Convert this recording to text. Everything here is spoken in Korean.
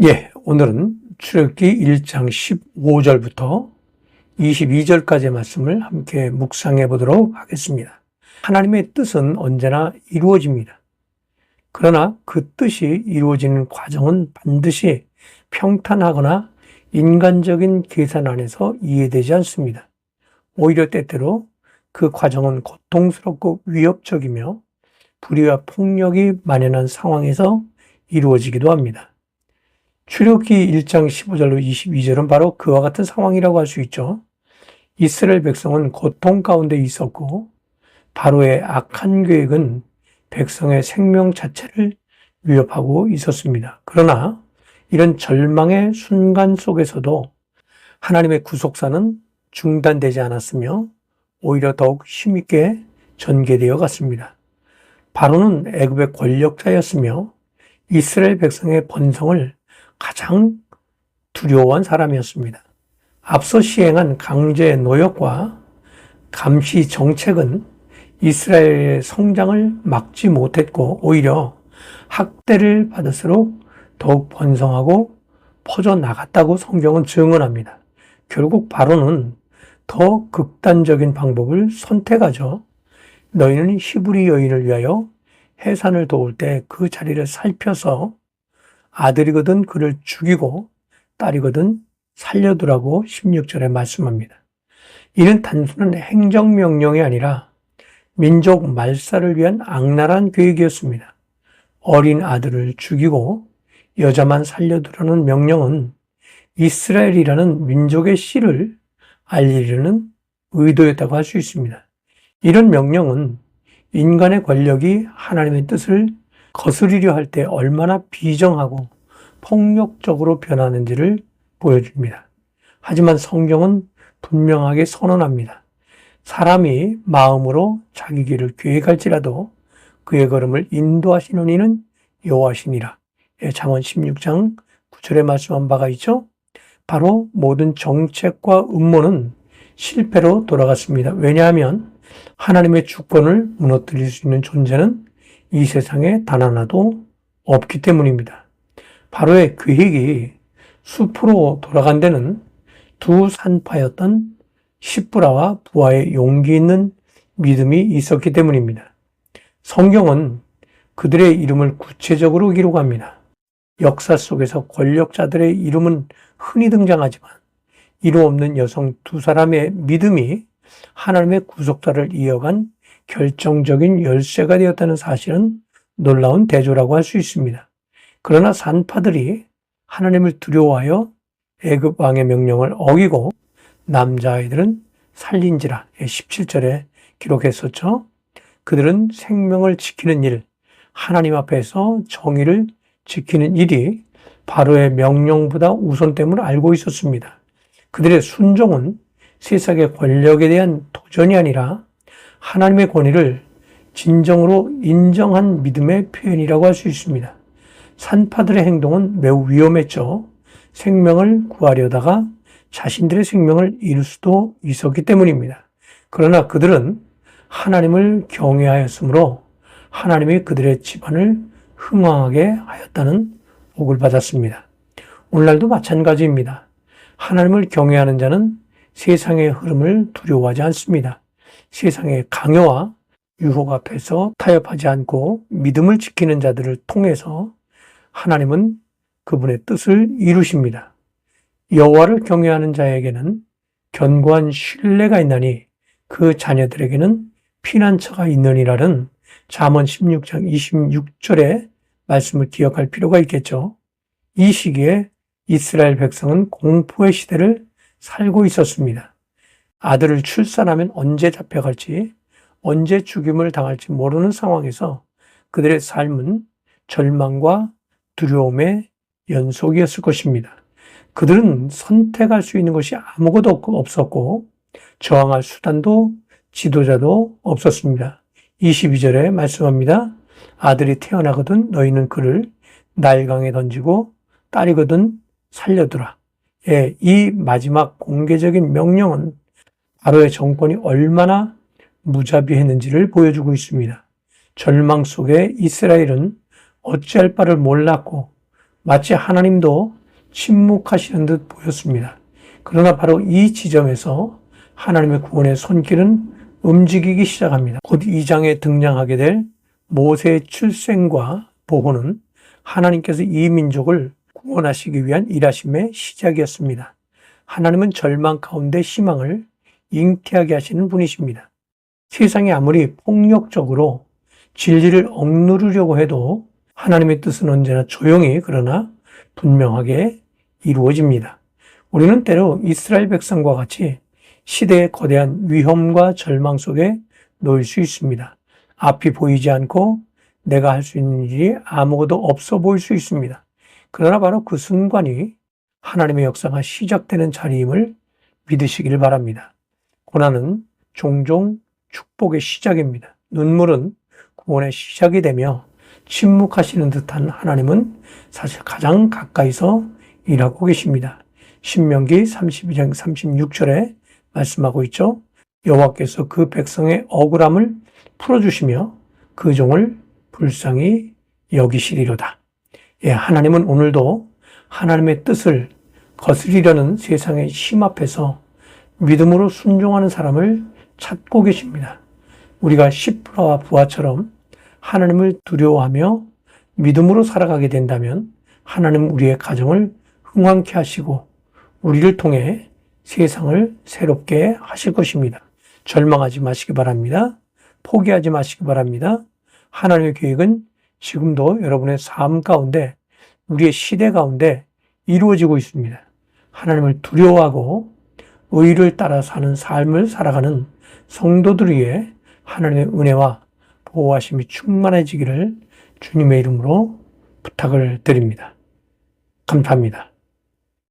오늘은 출애굽기 1장 15절부터 22절까지의 말씀을 함께 묵상해 보도록 하겠습니다. 하나님의 뜻은 언제나 이루어집니다. 그러나 그 뜻이 이루어지는 과정은 반드시 평탄하거나 인간적인 계산 안에서 이해되지 않습니다. 오히려 때때로 그 과정은 고통스럽고 위협적이며 불의와 폭력이 만연한 상황에서 이루어지기도 합니다. 출애굽기 1장 15절로 22절은 바로 그와 같은 상황이라고 할 수 있죠. 이스라엘 백성은 고통 가운데 있었고 바로의 악한 계획은 백성의 생명 자체를 위협하고 있었습니다. 그러나 이런 절망의 순간 속에서도 하나님의 구속사는 중단되지 않았으며 오히려 더욱 힘있게 전개되어 갔습니다. 바로는 애굽의 권력자였으며 이스라엘 백성의 번성을 가장 두려워한 사람이었습니다. 앞서 시행한 강제 노역과 감시 정책은 이스라엘의 성장을 막지 못했고 오히려 학대를 받을수록 더욱 번성하고 퍼져나갔다고 성경은 증언합니다. 결국 바로는 더 극단적인 방법을 선택하죠. 너희는 히브리 여인을 위하여 해산을 도울 때 그 자리를 살펴서 아들이거든 그를 죽이고 딸이거든 살려두라고 16절에 말씀합니다. 이는 단순한 행정명령이 아니라 민족 말살을 위한 악랄한 계획이었습니다. 어린 아들을 죽이고 여자만 살려두라는 명령은 이스라엘이라는 민족의 씨를 알리려는 의도였다고 할 수 있습니다. 이런 명령은 인간의 권력이 하나님의 뜻을 거스르려 할 때 얼마나 비정하고 폭력적으로 변하는지를 보여줍니다. 하지만 성경은 분명하게 선언합니다. 사람이 마음으로 자기 길을 계획할지라도 그의 걸음을 인도하시는 이는 여호와시니라. 잠언 16장 9절에 말씀한 바가 있죠. 바로 모든 정책과 음모는 실패로 돌아갔습니다. 왜냐하면 하나님의 주권을 무너뜨릴 수 있는 존재는 이 세상에 단 하나도 없기 때문입니다. 바로의 계획이 숲으로 돌아간 데는 두 산파였던 시브라와 부하의 용기 있는 믿음이 있었기 때문입니다. 성경은 그들의 이름을 구체적으로 기록합니다. 역사 속에서 권력자들의 이름은 흔히 등장하지만 이름 없는 여성 두 사람의 믿음이 하나님의 구속사를 이어간 결정적인 열쇠가 되었다는 사실은 놀라운 대조라고 할 수 있습니다. 그러나 산파들이 하나님을 두려워하여 애굽 왕의 명령을 어기고 남자아이들은 살린지라 17절에 기록했었죠. 그들은 생명을 지키는 일, 하나님 앞에서 정의를 지키는 일이 바로의 명령보다 우선됨을 알고 있었습니다. 그들의 순종은 세상의 권력에 대한 도전이 아니라 하나님의 권위를 진정으로 인정한 믿음의 표현이라고 할 수 있습니다. 산파들의 행동은 매우 위험했죠. 생명을 구하려다가 자신들의 생명을 잃을 수도 있었기 때문입니다. 그러나 그들은 하나님을 경외하였으므로 하나님이 그들의 집안을 흥왕하게 하였다는 복을 받았습니다. 오늘날도 마찬가지입니다. 하나님을 경외하는 자는 세상의 흐름을 두려워하지 않습니다. 세상의 강요와 유혹 앞에서 타협하지 않고 믿음을 지키는 자들을 통해서 하나님은 그분의 뜻을 이루십니다. 여호와를 경외하는 자에게는 견고한 신뢰가 있나니 그 자녀들에게는 피난처가 있느니라는 잠언 16장 26절의 말씀을 기억할 필요가 있겠죠. 이 시기에 이스라엘 백성은 공포의 시대를 살고 있었습니다. 아들을 출산하면 언제 잡혀갈지, 언제 죽임을 당할지 모르는 상황에서 그들의 삶은 절망과 두려움의 연속이었을 것입니다. 그들은 선택할 수 있는 것이 아무것도 없었고 저항할 수단도 지도자도 없었습니다. 22절에 말씀합니다. 아들이 태어나거든 너희는 그를 나일강에 던지고 딸이거든 살려두라. 이 마지막 공개적인 명령은 바로의 정권이 얼마나 무자비했는지를 보여주고 있습니다. 절망 속에 이스라엘은 어찌할 바를 몰랐고 마치 하나님도 침묵하시는 듯 보였습니다. 그러나 바로 이 지점에서 하나님의 구원의 손길은 움직이기 시작합니다. 곧 2장에 등장하게 될 모세의 출생과 보호는 하나님께서 이 민족을 구원하시기 위한 일하심의 시작이었습니다. 하나님은 절망 가운데 희망을 잉태하게 하시는 분이십니다. 세상이 아무리 폭력적으로 진리를 억누르려고 해도 하나님의 뜻은 언제나 조용히 그러나 분명하게 이루어집니다. 우리는 때로 이스라엘 백성과 같이 시대의 거대한 위험과 절망 속에 놓일 수 있습니다. 앞이 보이지 않고 내가 할 수 있는 일이 아무것도 없어 보일 수 있습니다. 그러나 바로 그 순간이 하나님의 역사가 시작되는 자리임을 믿으시길 바랍니다. 고난은 종종 축복의 시작입니다. 눈물은 구원의 시작이 되며 침묵하시는 듯한 하나님은 사실 가장 가까이서 일하고 계십니다. 신명기 32장 36절에 말씀하고 있죠. 여호와께서 그 백성의 억울함을 풀어주시며 그 종을 불쌍히 여기시리로다. 예, 하나님은 오늘도 하나님의 뜻을 거스리려는 세상의 힘 앞에서 믿음으로 순종하는 사람을 찾고 계십니다. 우리가 시프라와 부하처럼 하나님을 두려워하며 믿음으로 살아가게 된다면 하나님 우리의 가정을 흥왕케 하시고 우리를 통해 세상을 새롭게 하실 것입니다. 절망하지 마시기 바랍니다. 포기하지 마시기 바랍니다. 하나님의 계획은 지금도 여러분의 삶 가운데, 우리의 시대 가운데 이루어지고 있습니다. 하나님을 두려워하고 의를 따라 사는 삶을 살아가는 성도들 위해 하나님의 은혜와 보호하심이 충만해지기를 주님의 이름으로 부탁을 드립니다. 감사합니다.